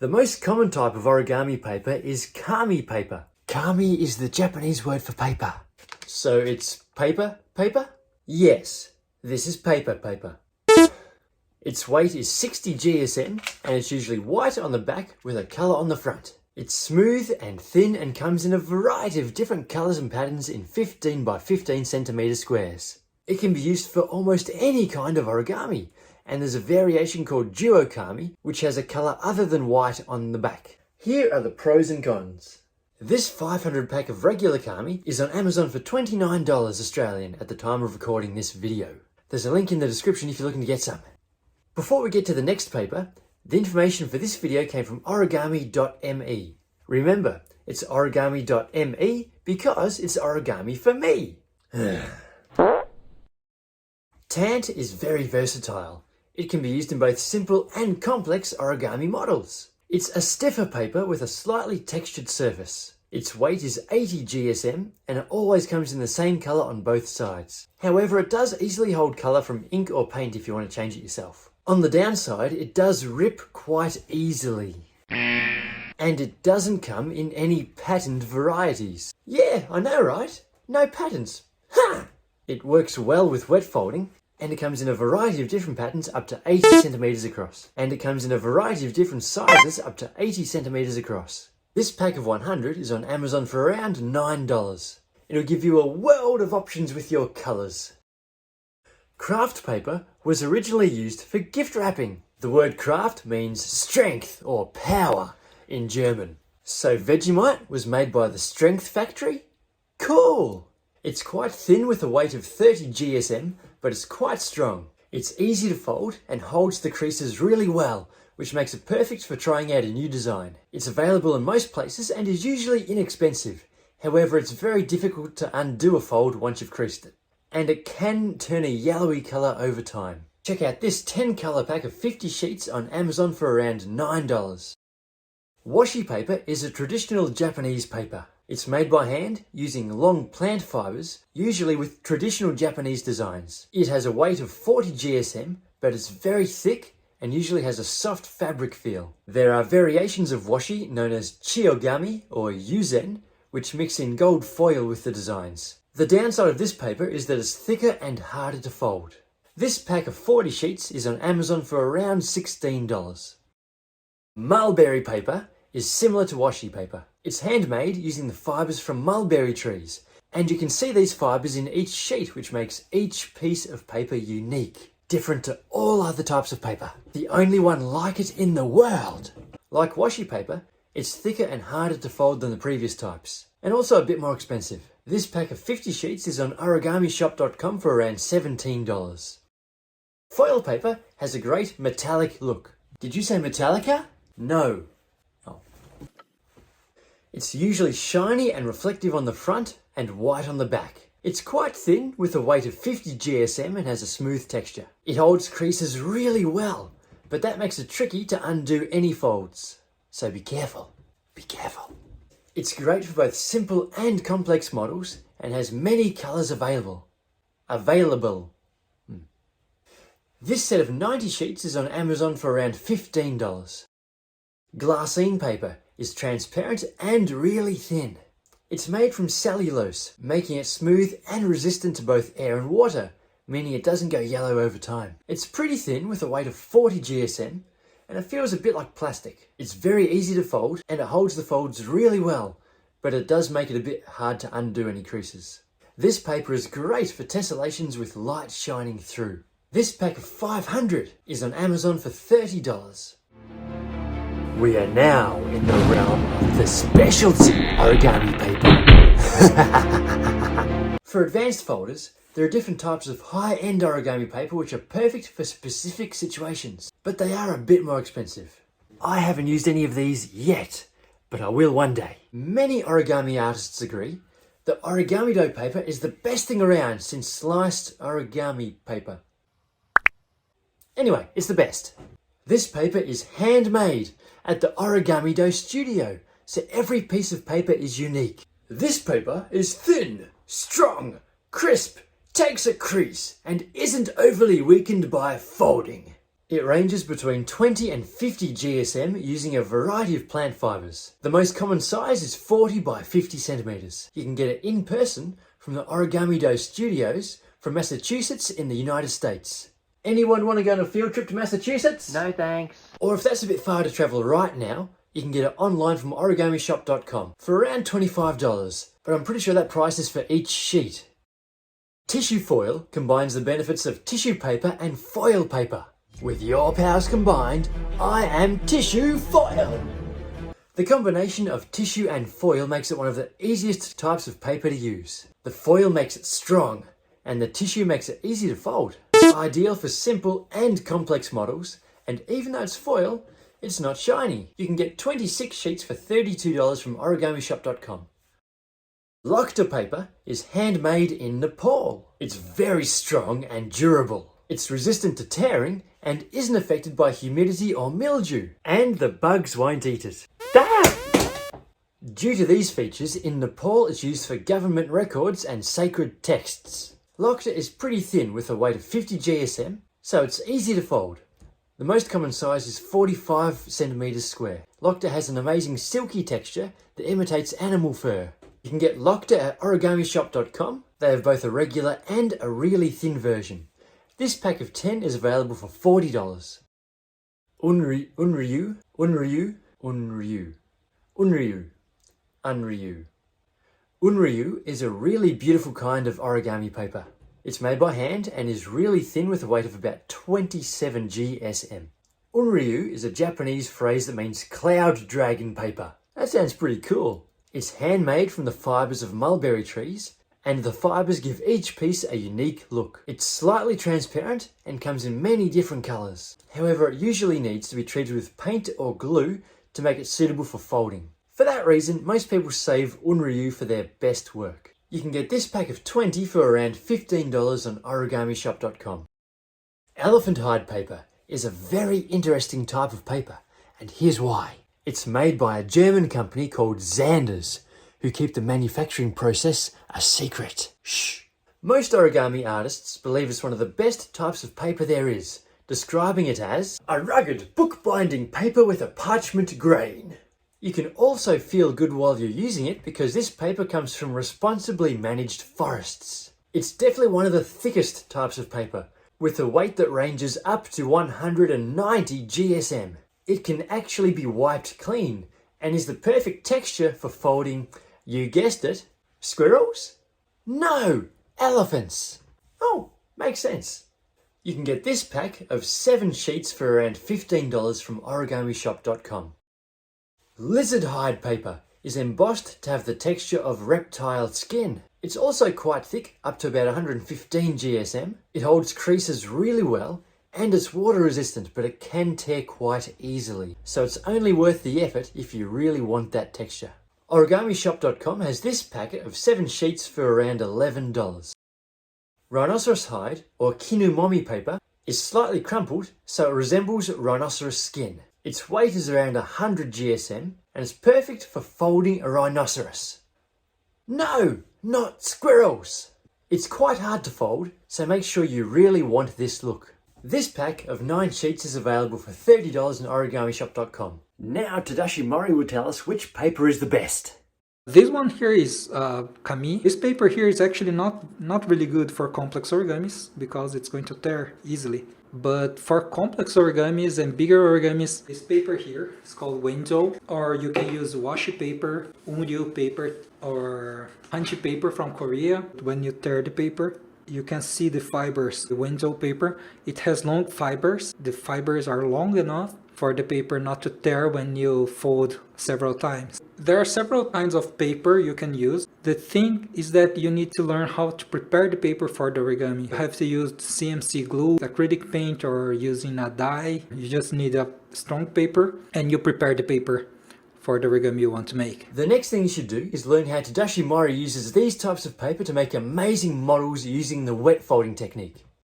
The most common type of origami paper is kami paper. Kami is the Japanese word for paper. So it's paper? Yes, this is paper. Its weight is 60 GSM and it's usually white on the back with a colour on the front. It's smooth and thin and comes in a variety of different colours and patterns in 15 by 15 centimetre squares. It can be used for almost any kind of origami, and there's a variation called duokami which has a colour other than white on the back. Here are the pros and cons. This 500 pack of regular kami is on Amazon for $29 Australian at the time of recording this video. There's a link in the description if you're looking to get some. Before we get to the next paper, the information for this video came from origami.me. Remember, it's origami.me because it's origami for me. Tant is very versatile. It can be used in both simple and complex origami models. It's a stiffer paper with a slightly textured surface. Its weight is 80 GSM and it always comes in the same colour on both sides. However, it does easily hold colour from ink or paint if you want to change it yourself. On the downside, it does rip quite easily. And it doesn't come in any patterned varieties. Yeah, I know, right? No patterns. Ha! It works well with wet folding, and it comes in a variety of different patterns up to 80 centimetres across. And it comes in a variety of different sizes up to 80 centimetres across. This pack of 100 is on Amazon for around $9. It'll give you a world of options with your colours. Kraft paper was originally used for gift wrapping. The word Kraft means strength or power in German. So Vegemite was made by the Strength Factory? Cool! It's quite thin with a weight of 30 GSM, but it's quite strong. It's easy to fold and holds the creases really well, which makes it perfect for trying out a new design. It's available in most places and is usually inexpensive. However, it's very difficult to undo a fold once you've creased it. And it can turn a yellowy colour over time. Check out this 10 colour pack of 50 sheets on Amazon for around $9. Washi paper is a traditional Japanese paper. It's made by hand using long plant fibres, usually with traditional Japanese designs. It has a weight of 40 GSM, but it's very thick and usually has a soft fabric feel. There are variations of washi known as chiogami or yuzen, which mix in gold foil with the designs. The downside of this paper is that it's thicker and harder to fold. This pack of 40 sheets is on Amazon for around $16. Mulberry paper is similar to washi paper. It's handmade using the fibres from mulberry trees, and you can see these fibres in each sheet, which makes each piece of paper unique, different to all other types of paper. The only one like it in the world. Like washi paper, it's thicker and harder to fold than the previous types, and also a bit more expensive. This pack of 50 sheets is on origamishop.com for around $17. Foil paper has a great metallic look. Did you say Metallica? No. Oh. It's usually shiny and reflective on the front and white on the back. It's quite thin with a weight of 50 GSM and has a smooth texture. It holds creases really well, but that makes it tricky to undo any folds. So be careful. Be careful. It's great for both simple and complex models and has many colours available. This set of 90 sheets is on Amazon for around $15. Glassine paper is transparent and really thin. It's made from cellulose, making it smooth and resistant to both air and water, meaning it doesn't go yellow over time. It's pretty thin with a weight of 40 GSM, and it feels a bit like plastic. It's very easy to fold and it holds the folds really well, but it does make it a bit hard to undo any creases. This paper is great for tessellations with light shining through. This pack of 500 is on Amazon for $30. We are now in the realm of the specialty origami paper. For advanced folders, there are different types of high-end origami paper which are perfect for specific situations, but they are a bit more expensive. I haven't used any of these yet, but I will one day. Many origami artists agree that Origamido paper is the best thing around since sliced origami paper. Anyway, it's the best. This paper is handmade at the Origamido studio, so every piece of paper is unique. This paper is thin, strong, crisp, takes a crease, and isn't overly weakened by folding. It ranges between 20 and 50 GSM using a variety of plant fibres. The most common size is 40 by 50 centimetres. You can get it in person from the Origamido studios from Massachusetts in the United States. Anyone want to go on a field trip to Massachusetts? No thanks. Or if that's a bit far to travel right now, you can get it online from origamishop.com for around $25, but I'm pretty sure that price is for each sheet. Tissue foil combines the benefits of tissue paper and foil paper. With your powers combined, I am tissue foil! The combination of tissue and foil makes it one of the easiest types of paper to use. The foil makes it strong, and the tissue makes it easy to fold. It's ideal for simple and complex models, and even though it's foil, it's not shiny. You can get 26 sheets for $32 from origamishop.com. Lokta paper is handmade in Nepal. It's very strong and durable. It's resistant to tearing and isn't affected by humidity or mildew. And the bugs won't eat it. Damn! Due to these features, in Nepal it's used for government records and sacred texts. Lokta is pretty thin with a weight of 50 GSM, so it's easy to fold. The most common size is 45 centimetres square. Lokta has an amazing silky texture that imitates animal fur. You can get Lokta at origamishop.com. They have both a regular and a really thin version. This pack of 10 is available for $40. Unryu is a really beautiful kind of origami paper. It's made by hand and is really thin with a weight of about 27 GSM. Unryu is a Japanese phrase that means cloud dragon paper. That sounds pretty cool. It's handmade from the fibres of mulberry trees, and the fibres give each piece a unique look. It's slightly transparent and comes in many different colours. However, it usually needs to be treated with paint or glue to make it suitable for folding. For that reason, most people save Unryu for their best work. You can get this pack of 20 for around $15 on origamishop.com. Elephant hide paper is a very interesting type of paper, and here's why. It's made by a German company called Zanders, who keep the manufacturing process a secret. Shh. Most origami artists believe it's one of the best types of paper there is, describing it as a rugged bookbinding paper with a parchment grain. You can also feel good while you're using it because this paper comes from responsibly managed forests. It's definitely one of the thickest types of paper, with a weight that ranges up to 190 GSM. It can actually be wiped clean and is the perfect texture for folding, you guessed it, squirrels? No, elephants. Oh, makes sense. You can get this pack of 7 sheets for around $15 from origamishop.com. Lizard hide paper is embossed to have the texture of reptile skin. It's also quite thick, up to about 115 GSM. It holds creases really well and it's water resistant, but it can tear quite easily. So it's only worth the effort if you really want that texture. Origamishop.com has this packet of 7 sheets for around $11. Rhinoceros hide, or Kinumomi paper, is slightly crumpled, so it resembles rhinoceros skin. Its weight is around 100 GSM, and it's perfect for folding a rhinoceros. No, not squirrels! It's quite hard to fold, so make sure you really want this look. This pack of 9 sheets is available for $30 on origamishop.com. Now Tadashi Mori will tell us which paper is the best. This one here is Kami. This paper here is actually not really good for complex origamis because it's going to tear easily. But for complex origamis and bigger origamis, this paper here is called Wenzhou, or you can use Washi Paper, Unryu paper, or Hanchi paper from Korea. When you tear the paper, you can see the fibers. The Wenzhou paper, it has long fibers. The fibers are long enough for the paper not to tear when you fold several times. There are several kinds of paper you can use. The thing is that you need to learn how to prepare the paper for the origami. You have to use CMC glue, acrylic paint, or using a dye. You just need a strong paper and you prepare the paper for the origami you want to make. The next thing you should do is learn how Tadashi Mori uses these types of paper to make amazing models using the wet folding technique.